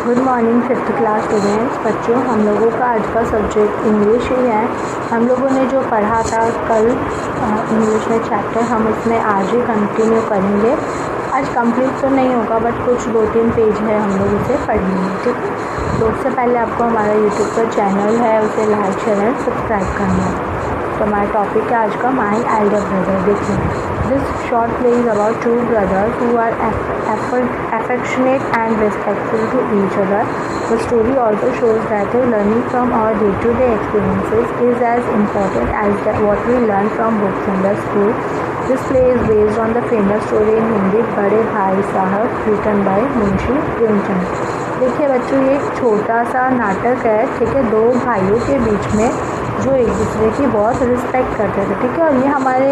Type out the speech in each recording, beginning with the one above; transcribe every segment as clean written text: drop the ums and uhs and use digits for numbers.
Good morning 5th class students. बच्चों, हम लोगों का आज का सब्जेक्ट इंग्लिश ही है। हम लोगों ने जो पढ़ा था कल इंग्लिश में चैप्टर, हम उसमें आज ही कंटिन्यू करेंगे। आज कंप्लीट तो नहीं होगा बट कुछ 2-3 पेज है हम लोग उसे पढ़ेंगे, ठीक है। तो उससे पहले आपको हमारा यूट्यूब पर चैनल है उसे लाइक शेयर एंड सब्सक्राइब करना है। तो हमारा टॉपिक है आज का माई एल्डर ब्रदर। देखिए, this short play is about 2 brothers who are affectionate and respectful to each other. The story also shows that learning from our day-to-day experiences is as important as what we learn from books in the school. This play is based on the famous story in Hindi बड़े भाई साहब, written by Munshi Premchand. देखिए बच्चों, ये एक छोटा सा नाटक है, ठीक है, 2 भाइयों के बीच में जो एक दूसरे की बहुत रिस्पेक्ट करते थे, ठीक है। और ये हमारे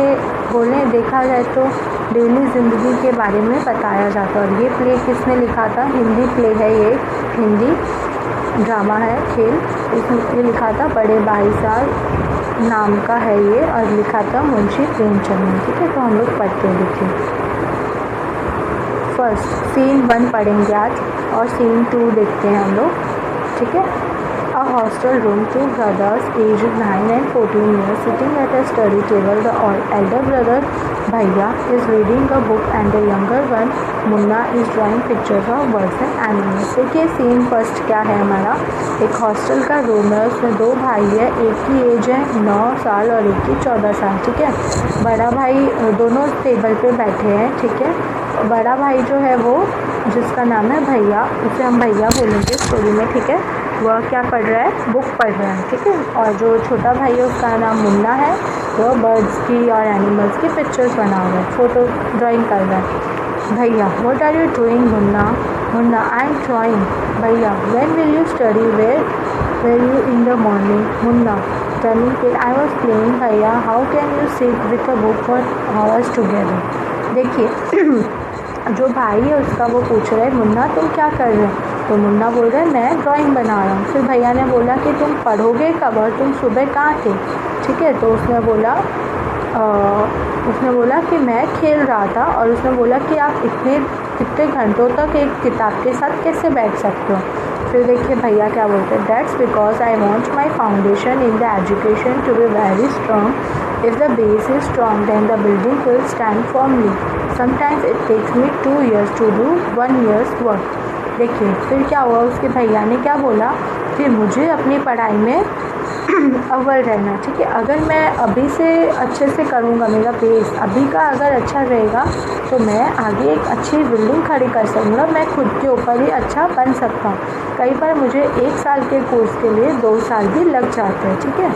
बोले देखा जाए तो डेली ज़िंदगी के बारे में बताया जाता है। और ये प्ले किसने लिखा था? हिंदी प्ले है, ये हिंदी ड्रामा है, खेल। इसमें लिखा था बड़े भाई साहब नाम का है ये, और लिखा था मुंशी प्रेमचंद ने, ठीक है। तो हम लोग पढ़ते हैं, देखिए। फर्स्ट सीन 1 पढ़ेंगे आज और सीन 2 देखते हैं हम लोग, ठीक है। A hostel room, 2 brothers aged 9 and 14 years sitting at a study table. The elder brother Bhaiya is reading a book and the younger one Munna is drawing pictures of birds and animals. देखिए scene first क्या है हमारा, एक hostel का room है, उसमें 2 भाई है, एक की एज है 9 साल और एक की 14 साल, ठीक है। बड़ा भाई दोनों टेबल पे बैठे हैं, ठीक है। बड़ा भाई जो है वो, जिसका नाम है भैया, उसे हम भैया बोलेंगे स्टोरी में, ठीक है। वह क्या पढ़ रहा है? बुक पढ़ रहा है, ठीक है। और जो छोटा भाई है उसका नाम मुन्ना है, वो बर्ड्स की और एनिमल्स की पिक्चर्स बना रहा है, फोटो ड्राइंग कर रहा है। भैया, what are you doing Munna? Munna, I am drawing. भैया, when will you study? Where you in the morning? Munna, turning page, I was playing. भैया, how can you sit with a book for hours together? देखिए जो भाई है उसका वो पूछ रहा है, मुन्ना तुम क्या कर रहे हो? तो मुन्ना बोल रहा है मैं ड्राइंग बना रहा हूँ। फिर भैया ने बोला कि तुम पढ़ोगे कब और तुम सुबह कहाँ थे, ठीक है। तो उसने बोला कि मैं खेल रहा था। और उसने बोला कि आप कितने घंटों तक एक किताब के साथ कैसे बैठ सकते हो? फिर देखिए भैया क्या बोलते हैं, that's because I want my foundation in the education to be very strong. If the base is strong then the building will stand formally. Sometimes it takes me 2 years to do 1 year's work. देखिए फिर क्या हुआ, उसके भैया ने क्या बोला कि मुझे अपनी पढ़ाई में अव्वल रहना, ठीक है। अगर मैं अभी से अच्छे से करूँगा, मेरा बेस अभी का अगर अच्छा रहेगा तो मैं आगे एक अच्छी बिल्डिंग खड़ी कर सकूँगा, मैं खुद के ऊपर ही अच्छा बन सकता हूँ। कई बार मुझे 1 साल के कोर्स के लिए 2 साल भी लग जाते हैं, ठीक है।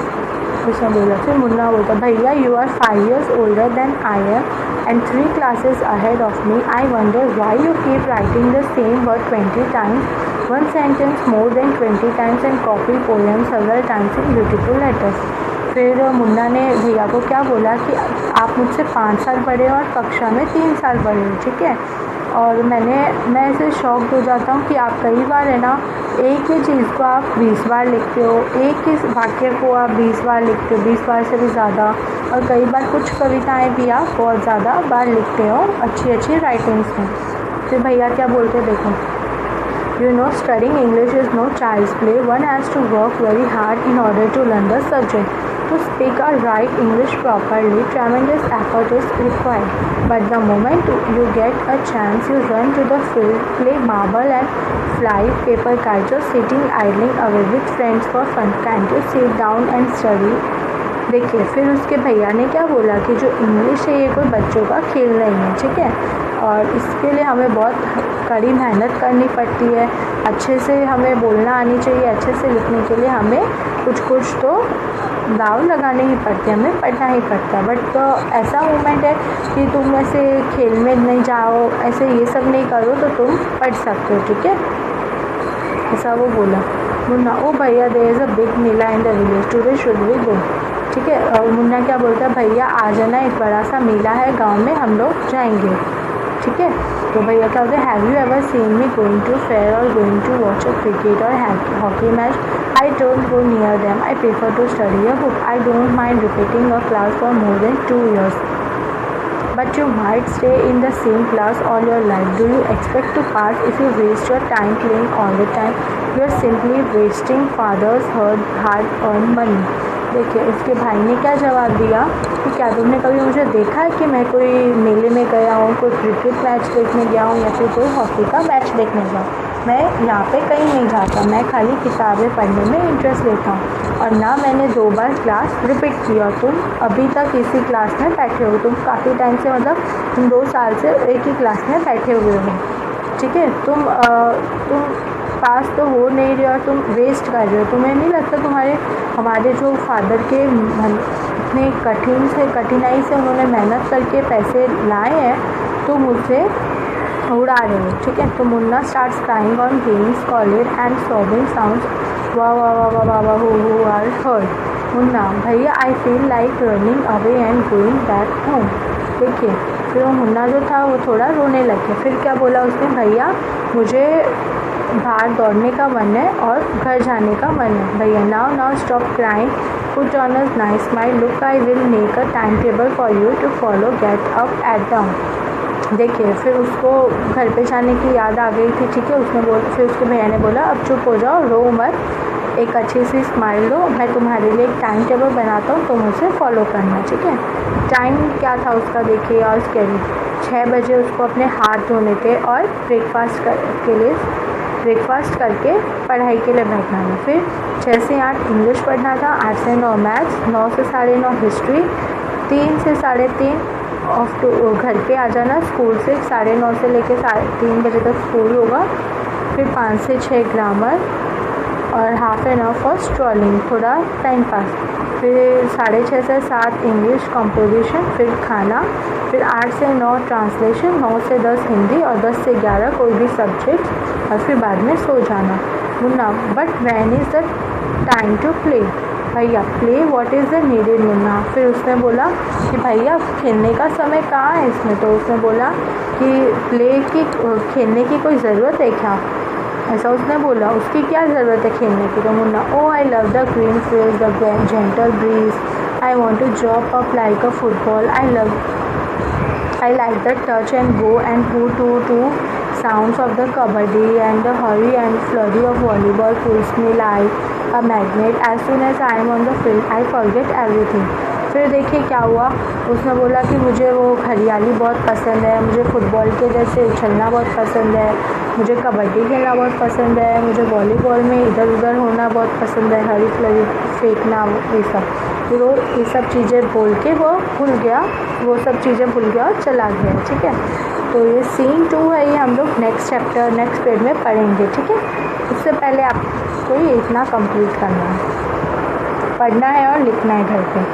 उसने बोला। फिर मुन्ना बोलता, भैया you are 5 years older than I am and 3 classes ahead of me. I wonder why you keep writing the same word 20 times, one sentence more than 20 times and copy poems several times in beautiful letters. फिर मुन्ना ने भैया को क्या बोला कि आप मुझसे 5 साल बड़े और कक्षा में 3 साल बड़े हो, ठीक है। और मैं ऐसे शॉक्ड हो जाता हूँ कि आप कई बार है ना एक ही चीज़ को आप 20 बार लिखते हो, एक ही वाक्य को आप 20 बार लिखते हो, 20 बार से भी ज़्यादा। और कई बार कुछ कविताएं भी आप बहुत ज़्यादा बार लिखते हो अच्छी राइटिंग्स में। फिर भैया क्या बोलते देखो, you know studying English is no child's play. One has to work very hard in order to learn the subject. To speak or write English properly, tremendous effort is required. But the moment you get a chance, you run to the field, play marble and fly paper kite, just sitting idling away with friends for fun. Can't you sit down and study? देखिए फिर उसके भैया ने क्या बोला कि जो English है ये कोई बच्चों का खेल नहीं है, ठीक है। और इसके लिए हमें बहुत कड़ी मेहनत करनी पड़ती है, अच्छे से हमें बोलना आनी चाहिए, अच्छे से लिखने के लिए हमें कुछ तो दाव लगाने ही पड़ते हैं, हमें पढ़ना ही पड़ता है। बट ऐसा मोमेंट है कि तुम ऐसे खेल में नहीं जाओ, ऐसे ये सब नहीं करो तो तुम पढ़ सकते हो, ठीक है। ऐसा वो बोला। मुन्ना, ओ भैया there is a big mela in the village, today should we go, ठीक है। और मुन्ना क्या बोलता है, भैया आ जाना, एक बड़ा सा मेला है गांव में, हम लोग जाएंगे, ठीक है। तो भैया क्या बोलते हैं, have you ever seen me going to fair और going to watch a cricket और hockey match? I don't go near them, I prefer to study a book, I don't mind repeating a class for more than 2 years. But that you might stay in the same class all your life. Do you expect to pass if you waste your time playing all the time? You are simply wasting father's hard-earned money. देखिए उसके भाई ने क्या जवाब दिया कि क्या तुमने कभी मुझे देखा है कि मैं कोई मेले में गया हूँ, कोई क्रिकेट मैच देखने गया हूँ या फिर कोई हॉकी का मैच देखने गया हूँ? मैं यहाँ पे कहीं नहीं जाता, मैं खाली किताबें पढ़ने में इंटरेस्ट लेता हूँ और ना मैंने 2 बार क्लास रिपीट किया। तुम अभी तक इसी क्लास में बैठे हो, तुम काफ़ी टाइम से मतलब तुम 2 साल से एक ही क्लास में बैठे हुए हो, ठीक है। तुम पास तो हो नहीं रहे और तुम वेस्ट कर रहे हो। तुम्हें नहीं लगता हमारे जो फादर के इतने कठिनाई से उन्होंने मेहनत करके पैसे लाए हैं, तुम उसे उड़ा रहे हो, ठीक है। तो Munna starts crying on getting scholar and sobbing sounds वाह वाह वाह वाह वाह वाह हु आर हर्ड। मुन्ना भैया I feel like running away and going back home. देखिए फिर वो मुन्ना जो था वो थोड़ा रोने लग गया। फिर क्या बोला उसने, भैया मुझे बाहर दौड़ने का मन है और घर जाने का मन है। भैया now stop crying, put on a nice smile, look I will make a time table for you to follow, get up at dawn. देखिए फिर उसको घर पे जाने की याद आ गई थी, ठीक है। फिर उसके भैया ने बोला अब चुप हो जाओ, रो मत, एक अच्छी सी स्माइल लो, मैं तुम्हारे लिए एक टाइम टेबल बनाता हूँ, तुम उसे फॉलो करना, ठीक है। टाइम क्या था उसका देखिए, और उसके 6 बजे उसको अपने हाथ धोने थे और ब्रेकफास्ट करके पढ़ाई के लिए बैठना था। फिर 6 से 8 इंग्लिश पढ़ना था, 8 से 9 मैथ्स, 9 से 9:30 हिस्ट्री, 3 से 3:30 घर पे आ जाना स्कूल से, 9:30 से लेकर 3 बजे तक स्कूल होगा। फिर 5 से 6 ग्रामर और half an hour for strolling, थोड़ा टाइम पास। फिर 6:30 से 7 इंग्लिश कंपोजिशन, फिर खाना, फिर 8 से 9 ट्रांसलेशन, 9 से 10 हिंदी और 10 से 11 कोई भी सब्जेक्ट और फिर बाद में सो जाना। Munna but when is the time to play? भैया play what is the needed Munna. फिर उसने बोला कि भैया खेलने का समय कहाँ है इसमें? तो उसने बोला कि खेलने की कोई ज़रूरत है क्या? ऐसा उसने बोला, उसकी क्या ज़रूरत है खेलने की? तो Munna oh I love the green fields, the gentle breeze, I want to jump up like a football, I like the touch and go and who sounds of the kabaddi and the hurry and flurry of volleyball pulls me like a magnet. As soon as I am on the field, I forget everything. फिर देखिए क्या हुआ, उसने बोला कि मुझे वो हरियाली बहुत पसंद है, मुझे फ़ुटबॉल के जैसे उछलना बहुत पसंद है, मुझे कबड्डी खेलना बहुत पसंद है, मुझे वॉलीबॉल में इधर उधर होना बहुत पसंद है, हरी फ्लरी फेंकना, ये सब। फिर वो ये सब चीज़ें बोल के वो सब चीज़ें भूल गया और चला गया, ठीक है। तो ये सीन 2 है, ये हम लोग नेक्स्ट पेज में पढ़ेंगे, ठीक है। उससे पहले आपको ये इतना कंप्लीट करना है, पढ़ना है और लिखना है घर पे।